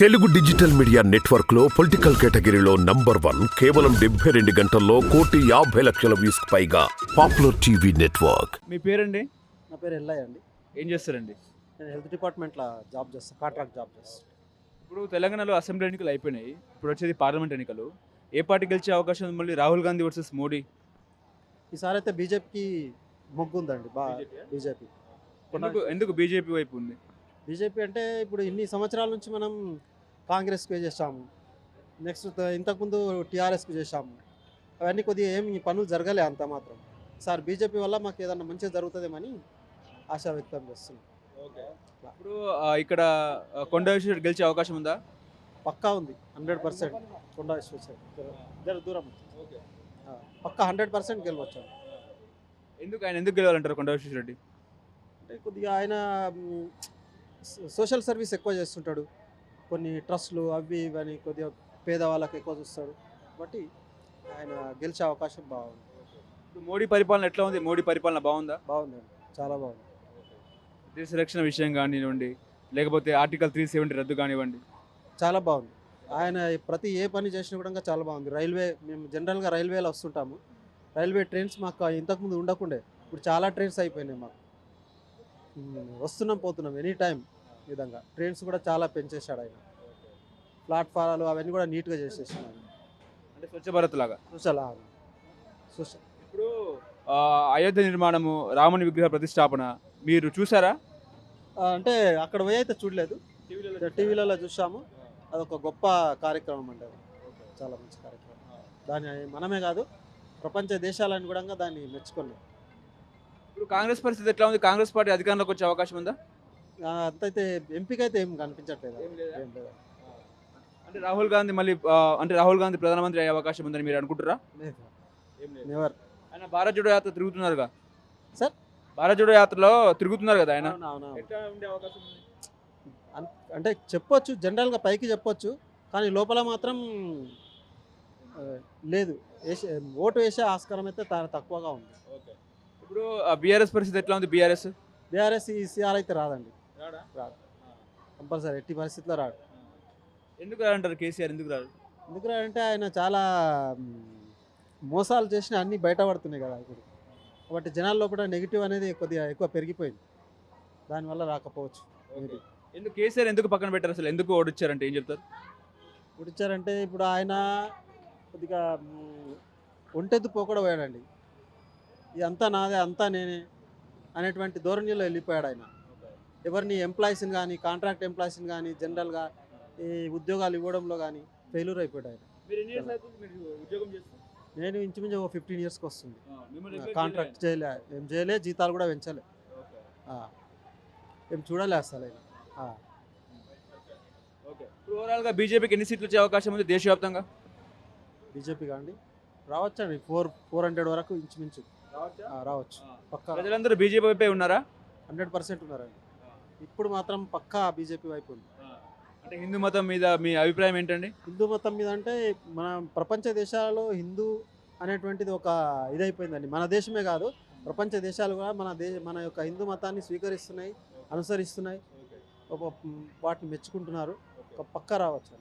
Telugu digital media network లో political కేటగిరీలో number 1 కేవలం 72 గంటల్లో 1,50,00,000 వ్యూస్ పైగా పాపులర్ టీవీ నెట్వర్క్. మీ పేరండి? నా పేరు ఎల్లయ్య అండి. ఏం చేస్తారండి? నేను హెల్త్ డిపార్ట్మెంట్లో జాబ్ చేస్తాను, కాంట్రాక్ట్ జాబ్ చేస్తాను. ఇప్పుడు తెలంగాణలో అసెంబ్లీ ఎన్నికలు అయిపోయినాయి, ఇప్పుడు వచ్చేది పార్లమెంట్ ఎన్నికలు. ఏ పార్టీ గెలిచే అవకాశం ఉంది? మళ్ళీ రాహుల్ గాంధీ వర్సెస్ మోడీ. ఈసారి అయితే బీజేపీకి మొగ్గు ఉందండి. బీజేపీ ఎందుకు బీజేపీ వైపు ఉంది? బీజేపీ అంటే ఇప్పుడు ఇన్ని సంవత్సరాల నుంచి మనం కాంగ్రెస్కి చేసాము, నెక్స్ట్ ఇంతకుముందు టీఆర్ఎస్కి చేసాము. అవన్నీ కొద్దిగా ఏమి పనులు జరగలే అంత మాత్రం. ఈసారి బీజేపీ వల్ల మాకు ఏదన్నా మంచిగా జరుగుతుందేమని ఆశ వ్యక్తం చేస్తున్నాం. ఇప్పుడు ఇక్కడ కొండ విశ్వేశ్వరరెడ్డి గెలిచే అవకాశం ఉందా? పక్కా ఉంది, 100%. కొండ విశ్వేశ్వర దూరం పక్కా 100% గెలవచ్చు. ఎందుకు గెలవాలంటారు కొండ విశ్వేశ్వరరెడ్డి? అంటే కొద్దిగా ఆయన సోషల్ సర్వీస్ ఎక్కువ చేస్తుంటాడు, కొన్ని ట్రస్ట్లు అవి ఇవని కొద్దిగా పేదవాళ్ళకి ఎక్కువ చూస్తాడు, కాబట్టి ఆయన గెలిచే అవకాశం బాగుంది. ఇప్పుడు మోడీ పరిపాలన ఎట్లా ఉంది? మోడీ పరిపాలన బాగుందా? బాగుందండి, చాలా బాగుంది. దేశ రక్షణ విషయం కానివ్వండి, లేకపోతే ఆర్టికల్ 370 రద్దు కానివ్వండి, చాలా బాగుంది. ఆయన ప్రతి ఏ పని చేసినా కూడా చాలా బాగుంది. రైల్వే, మేము జనరల్గా రైల్వేలో వస్తుంటాము, రైల్వే ట్రైన్స్ మాకు ఇంతకుముందు ఉండకుండే, ఇప్పుడు చాలా ట్రైన్స్ అయిపోయినాయి. మాకు వస్తున్నాం పోతున్నాం ఎనీ టైం విధంగా. ట్రైన్స్ కూడా చాలా పెంచేశాడు ఆయన. ప్లాట్ఫారాలు అవన్నీ కూడా నీట్గా చేసేసినాడు, అంటే స్వచ్ఛ భారత్ లాగా. సోషల్ ఇప్పుడు అయోధ్య నిర్మాణము, రాముని విగ్రహ ప్రతిష్టాపన మీరు చూసారా? అంటే అక్కడ పోయి అయితే చూడలేదు, టీవీలలో చూసాము. అదొక గొప్ప కార్యక్రమం అండి, అది చాలా మంచి కార్యక్రమం. దాన్ని మనమే కాదు, ప్రపంచ దేశాలను కూడా దాన్ని మెచ్చుకున్నాం. ఇప్పుడు కాంగ్రెస్ పరిస్థితి ఎట్లా ఉంది? కాంగ్రెస్ పార్టీ అధికారంలోకి వచ్చే అవకాశం ఉందా? అంతైతే ఎంపికైతే ఏం కనిపించట్లేదు. ఏం లేదు. అంటే రాహుల్ గాంధీ ప్రధానమంత్రి అయ్యే అవకాశం ఉందని మీరు అనుకుంటారా? నెవర్. ఆయన భారత్ జోడో యాత్ర తిరుగుతున్నారుగా సార్, భారత్ జోడో యాత్రలో తిరుగుతున్నారు కదా ఆయన. ఎట్లా ఉండే అవకాశం ఉంది? అంటే చెప్పొచ్చు, జనరల్గా పైకి చెప్పొచ్చు, కానీ లోపల మాత్రం లేదు. ఓటు వేసే ఆస్కారం అయితే తక్కువగా ఉంది. ఇప్పుడు బీఆర్ఎస్ పరిస్థితి ఎట్లా ఉంది? బీఆర్ఎస్ ఈసీఆర్ అయితే రాదండి, రాదు కంపల్సరీ, ఎట్టి పరిస్థితిలో రాడు. ఎందుకు రాదంటారు? కేసీఆర్ ఎందుకు రాదు? ఎందుకు రాడంటే ఆయన చాలా మోసాలు చేసిన అన్నీ బయటపడుతున్నాయి కదా ఇప్పుడు, కాబట్టి జనాల లోపల నెగిటివ్ అనేది కొద్దిగా ఎక్కువ పెరిగిపోయింది, దానివల్ల రాకపోవచ్చు. ఎందుకు కేసీఆర్ ఎందుకు పక్కన పెట్టారు? అసలు ఎందుకు ఓడిచ్చారంటే ఏం చెప్తారు? ఓడిచ్చారంటే ఇప్పుడు ఆయన కొద్దిగా ఒంటెద్దు పోకడ పోయాడండి. ఇదంతా నాదే, అంతా నేనే అనేటువంటి ధోరణిలో వెళ్ళిపోయాడు ఆయన. ఎవరిని ఎంప్లాయీస్ని కానీ, కాంట్రాక్ట్ ఎంప్లాయీస్ని కానీ, జనరల్గా ఈ ఉద్యోగాలు ఇవ్వడంలో కానీ ఫెయిల్యూర్ అయిపోయాడు ఆయన. నేను ఇంచుమించు 15 ఇయర్స్కి వస్తుంది. కాంట్రాక్ట్ ఏం చేయలే, జీతాలు కూడా పెంచలే, ఏం చూడలే అసలు ఆయన. ఓవరాల్గా బీజేపీకి ఎన్ని సీట్లు వచ్చే అవకాశం ఉంది దేశవ్యాప్తంగా? బీజేపీ కాండి రావచ్చండి, 400 వరకు ఇంచుమించు రావచ్చు. పక్కా ప్రజలందరూ బీజేపీ వైపే ఉన్నారా? 100% ఉన్నారండి. ఇప్పుడు మాత్రం పక్కా బీజేపీ వైపు ఉంది. అంటే హిందూ మతం మీద మీ అభిప్రాయం ఏంటండి? హిందూ మతం మీద అంటే మన ప్రపంచ దేశాలలో హిందూ అనేటువంటిది ఒక ఇదైపోయిందండి. మన దేశమే కాదు, ప్రపంచ దేశాలు కూడా మన యొక్క హిందూ మతాన్ని స్వీకరిస్తున్నాయి, అనుసరిస్తున్నాయి, వాటిని మెచ్చుకుంటున్నారు. పక్కా రావచ్చు.